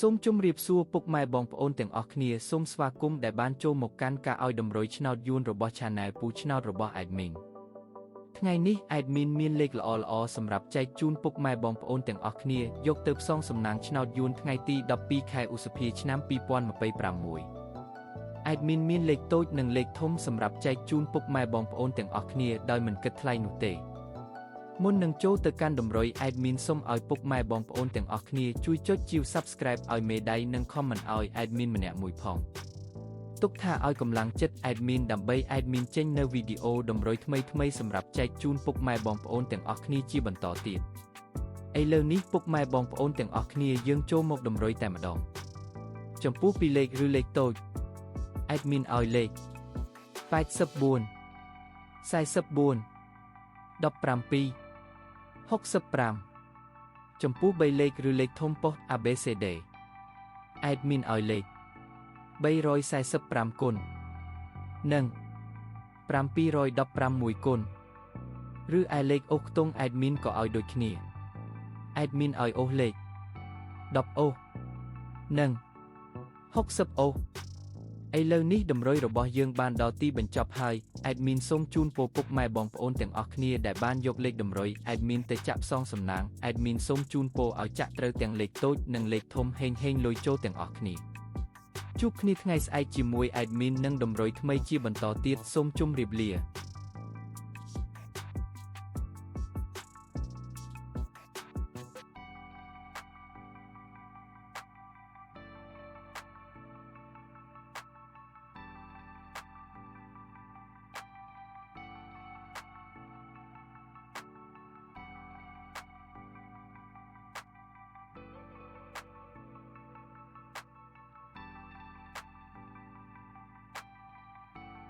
សូមជម្រាបសួរពុកម៉ែបងប្អូនទាំងអស់គ្នាសូមស្វាគមន៍ដែលបានចូលមកកាន់ការឲ្យតម្រុយឆ្នោតយួនរបស់ Channel ពូឆ្នោតរបស់ Admin ថ្ងៃនេះ Admin មានលេខល្អៗសម្រាប់ចែកជូនពុកម៉ែបងប្អូនទាំងអស់គ្នាយកទៅផ្សងសំណាងឆ្នោតយួនថ្ងៃទី12ខែឧសភាឆ្នាំ2026 Admin មានលេខតូចនិងលេខធំសម្រាប់ចែកជូនពុកម៉ែបងប្អូនទាំងអស់គ្នាដោយមិនគិតថ្លៃនោះទេមុននឹងចូលទៅកាន់តម្រុយ Admin សូមឲ្យពុកម៉ែបងប្អូនទាំងអស់គ្នាជួយចុចជាវ Subscribe ឲ្យមេដៃនិង Comment ឲ្យ Admin ម្នាក់មួយផងទុកថាឲ្យកម្លាំងចិត្ត Admin ដើម្បី Admin ចេញនៅវីដេអូតម្រុយថ្មីៗសម្រាប់ចែកជូនពុកម៉ែបងប្អូនទាំងអស់គ្នាជាបន្តទៀតឥឡូវនេះពុកម៉ែបងប្អូនទាំងអស់គ្នាយើងចូលមកតម្រុយតែម្ដងចំពោះពីលេខឬលេខតូច Admin ឲ្យលេខ84 44 17 65ចំពោះ3លេខឬលេខធំប៉ុស ABCD Admin ឲ្យលេខ345គុណនិង716គុណឬឯលេខអូសខ្ទង់ Admin ក៏ឲ្យដូចគ្នា Admin ឲ្យអូសលេខ10អូសនិង60អូសឥឡូវនេះតម្រុយរបស់យើងបានដល់ទីបញ្ចប់ហើយ Admin សូមជូនពរពុកម៉ែបងប្អូនទាំងអស់គ្នាដែលបានយកលេខតម្រុយ Admin ទៅចាក់ផ្សងសំណាង Admin សូមជូនពរឲ្យចាក់ត្រូវទាំងលេខតូចនិងលេខធំហេងលុយចូលទាំងអស់គ្នាជួបគ្នាថ្ងៃស្អែកជាមួយ Admin និងតម្រុយថ្មីជាបន្តទៀតសូមជម្រាបលា